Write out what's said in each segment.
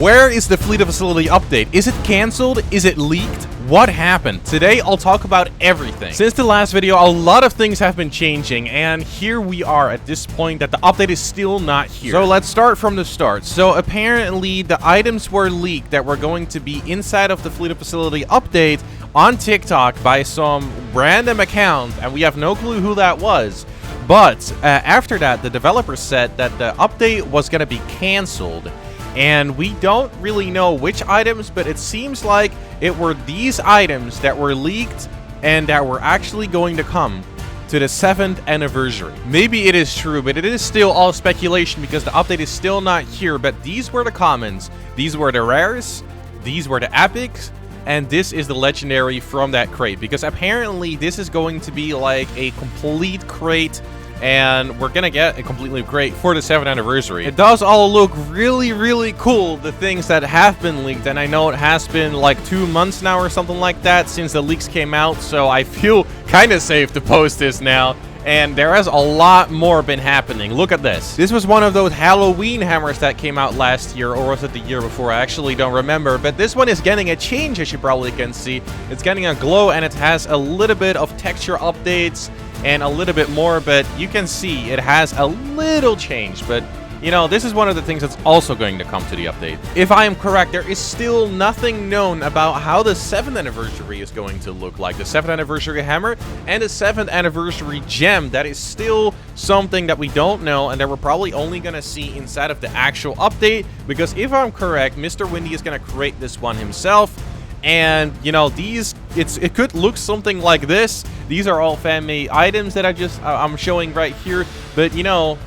Where is the Flee The Facility update? Is it cancelled? Is it leaked? What happened? Today, I'll talk about everything. Since the last video, a lot of things have been changing, and here we are at this point that the update is still not here. So let's start from the start. So apparently, the items were leaked that were going to be inside of the Flee The Facility update on TikTok by some random account, and we have no clue who that was. But after that, the developer said that the update was going to be cancelled. And we don't really know which items, but it seems like it were these items that were leaked and that were actually going to come to the 7th anniversary. Maybe it is true, but it is still all speculation because the update is still not here. But these were the commons, these were the rares, these were the epics, and this is the legendary from that crate. Because apparently this is going to be like a complete crate, and we're gonna get a completely crate for the 7th anniversary. It does all look really cool, the things that have been leaked, and I know it has been like 2 months now or something like that since the leaks came out, so I feel kind of safe to post this now. And there has a lot more been happening. Look at this. This was one of those Halloween hammers that came out last year, or was it the year before? I actually don't remember. But this one is getting a change, as you probably can see. It's getting a glow, and it has a little bit of texture updates and a little bit more. But you can see it has a little change. But, you know, this is one of the things that's also going to come to the update. If I am correct, there is still nothing known about how the 7th anniversary is going to look like. The 7th anniversary hammer and the 7th anniversary gem. That is still something that we don't know and that we're probably only going to see inside of the actual update. Because if I'm correct, MrDie is going to create this one himself. And, you know, it could look something like this. These are all fan-made items that I'm showing right here. But, you know,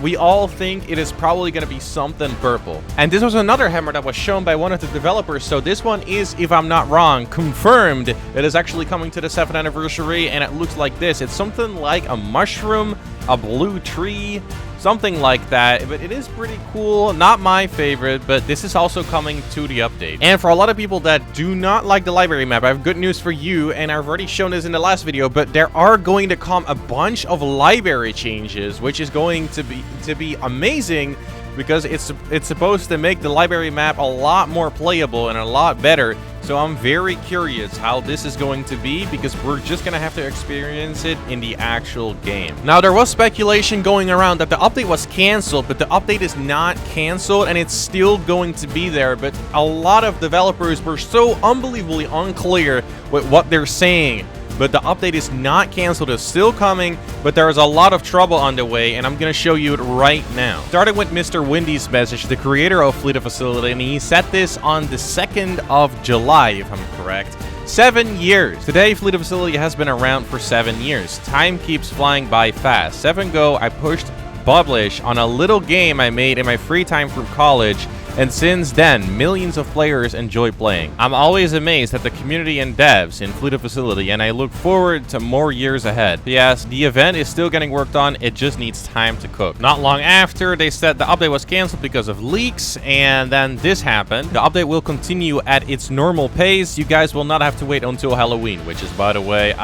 we all think it is probably going to be something purple. And this was another hammer that was shown by one of the developers. So this one is, if I'm not wrong, confirmed. It is actually coming to the 7th anniversary, and it looks like this. It's something like a mushroom, a blue tree, something like that. But it is pretty cool. Not my favorite, but this is also coming to the update. And for a lot of people that do not like the library map, I have good news for you, and I've already shown this in the last video, but there are going to come a bunch of library changes, which is going to be amazing, because it's supposed to make the library map a lot more playable and a lot better. So I'm very curious how this is going to be, because we're just going to have to experience it in the actual game. Now, there was speculation going around that the update was canceled, but the update is not canceled and it's still going to be there. But a lot of developers were so unbelievably unclear with what they're saying. But the update is not canceled, it's still coming, but there is a lot of trouble on the way, and I'm going to show you it right now. Starting with Mr. Windy's message, the creator of Flee The Facility, and he set this on the 2nd of July, if I'm correct. 7 years. Today, Flee The Facility has been around for 7 years. Time keeps flying by fast. 7 ago, I pushed publish on a little game I made in my free time from college, and since then, millions of players enjoy playing. I'm always amazed at the community and devs in Flee The Facility, and I look forward to more years ahead. Yes, the event is still getting worked on, it just needs time to cook. Not long after, they said the update was canceled because of leaks, and then this happened. The update will continue at its normal pace. You guys will not have to wait until Halloween, which is, by the way,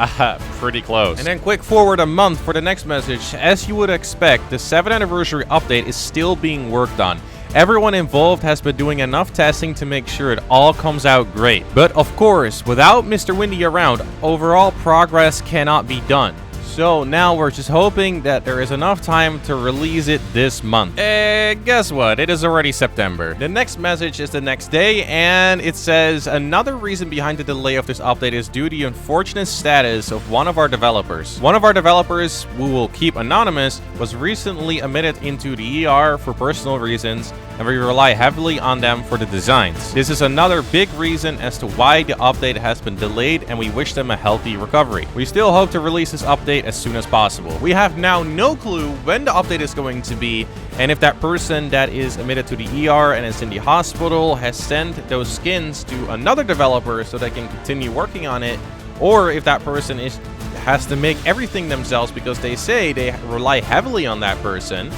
pretty close. And then quick forward a month for the next message. As you would expect, the 7th anniversary update is still being worked on. Everyone involved has been doing enough testing to make sure it all comes out great. But of course, without Mr. Windy around, overall progress cannot be done. So now we're just hoping that there is enough time to release it this month. Guess what? It is already September. The next message is the next day, and it says another reason behind the delay of this update is due to the unfortunate status of one of our developers. One of our developers, who will keep anonymous, was recently admitted into the ER for personal reasons, and we rely heavily on them for the designs. This is another big reason as to why the update has been delayed, and we wish them a healthy recovery. We still hope to release this update as soon as possible. We have now no clue when the update is going to be, and if that person that is admitted to the ER and is in the hospital has sent those skins to another developer so they can continue working on it, or if that person has to make everything themselves because they say they rely heavily on that person,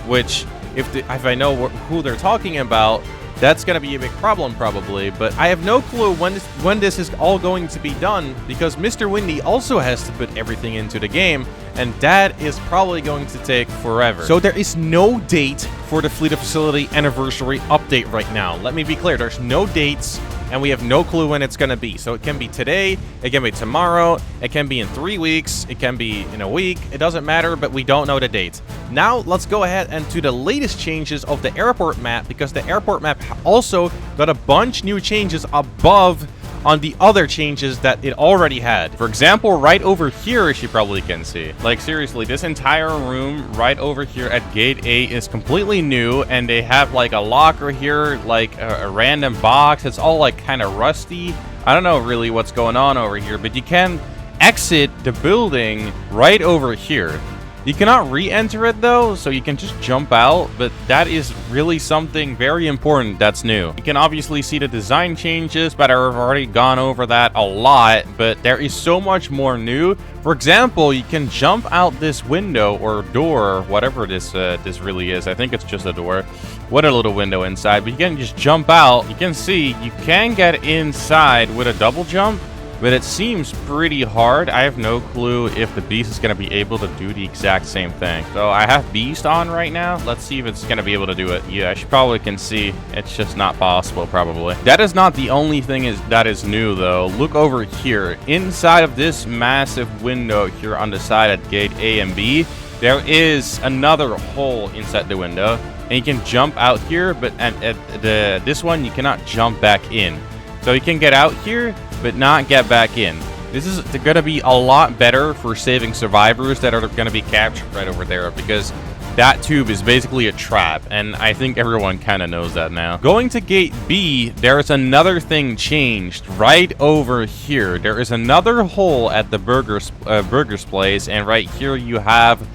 which if I know who they're talking about, that's gonna be a big problem probably. But I have no clue when this is all going to be done, because Mr. Windy also has to put everything into the game, and that is probably going to take forever. So there is no date for the Flee the Facility anniversary update right now. Let me be clear, there's no dates, and we have no clue when it's gonna be. So it can be today, it can be tomorrow, it can be in 3 weeks, it can be in a week, it doesn't matter, but we don't know the date. Now let's go ahead and to the latest changes of the airport map, because the airport map also got a bunch new changes above on the other changes that it already had. For example, right over here, as you probably can see. Like, seriously, this entire room right over here at Gate A is completely new, and they have, like, a locker here, like, a random box. It's all, like, kind of rusty. I don't know really what's going on over here, but you can exit the building right over here. You cannot re-enter it though, so you can just jump out, but that is really something very important that's new. You can obviously see the design changes, but I've already gone over that a lot, but there is so much more new. For example, you can jump out this window or door, whatever this really is. I think it's just a door. What a little window inside, but you can just jump out. You can see you can get inside with a double jump, but it seems pretty hard. I have no clue if the Beast is going to be able to do the exact same thing. So I have Beast on right now. Let's see if it's going to be able to do it. Yeah, you probably can see it's just not possible, probably. That is not the only thing that is new, though. Look over here. Inside of this massive window here on the side at Gate A and B, there is another hole inside the window. And you can jump out here, but at this one, you cannot jump back in. So you can get out here, but not get back in. This is going to be a lot better for saving survivors that are going to be captured right over there, because that tube is basically a trap, and I think everyone kind of knows that now. Going to Gate B, there's another thing changed right over here. There is another hole at the burger's place, and right here you have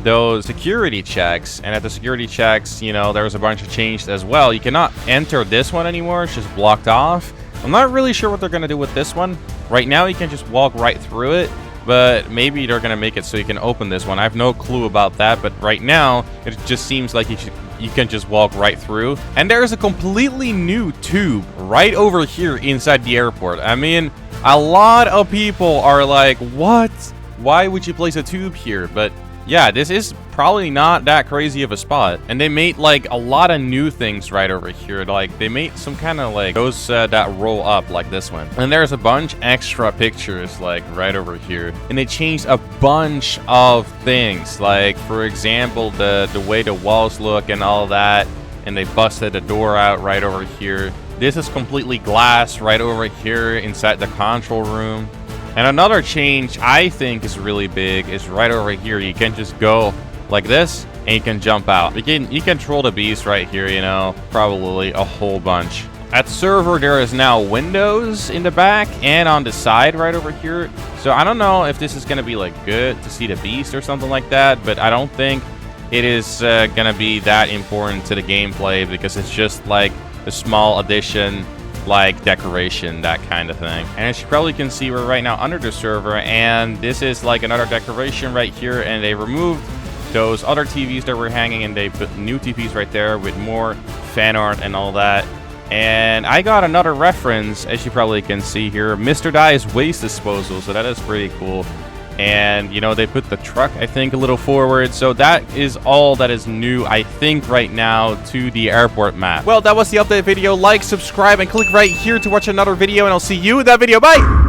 those security checks, and at the security checks, you know, there's a bunch of changes as well. You cannot enter this one anymore. It's just blocked off. I'm not really sure what they're going to do with this one. Right now, you can just walk right through it, but maybe they're going to make it so you can open this one. I have no clue about that, but right now, it just seems like you can just walk right through. And there's a completely new tube right over here inside the airport. I mean, a lot of people are like, what? Why would you place a tube here? But yeah, this is probably not that crazy of a spot. And they made like a lot of new things right over here. Like they made some kind of like those that roll up like this one. And there's a bunch extra pictures like right over here. And they changed a bunch of things. Like for example, the way the walls look and all that. And they busted the door out right over here. This is completely glass right over here inside the control room. And another change I think is really big is right over here. You can just go like this and you can jump out. You control the Beast right here, you know, probably a whole bunch. At server, there is now windows in the back and on the side right over here. So I don't know if this is going to be like good to see the Beast or something like that, but I don't think it is going to be that important to the gameplay, because it's just like a small addition, like decoration, that kind of thing. And as you probably can see, we're right now under the server, and this is like another decoration right here, and they removed those other TVs that were hanging and they put new TVs right there with more fan art and all that. And I got another reference, as you probably can see here, MrDie's waste disposal, so that is pretty cool. And, you know, they put the truck, I think, a little forward. So that is all that is new, I think, right now to the airport map. Well, that was the update video. Like, subscribe, and click right here to watch another video, and I'll see you in that video. Bye!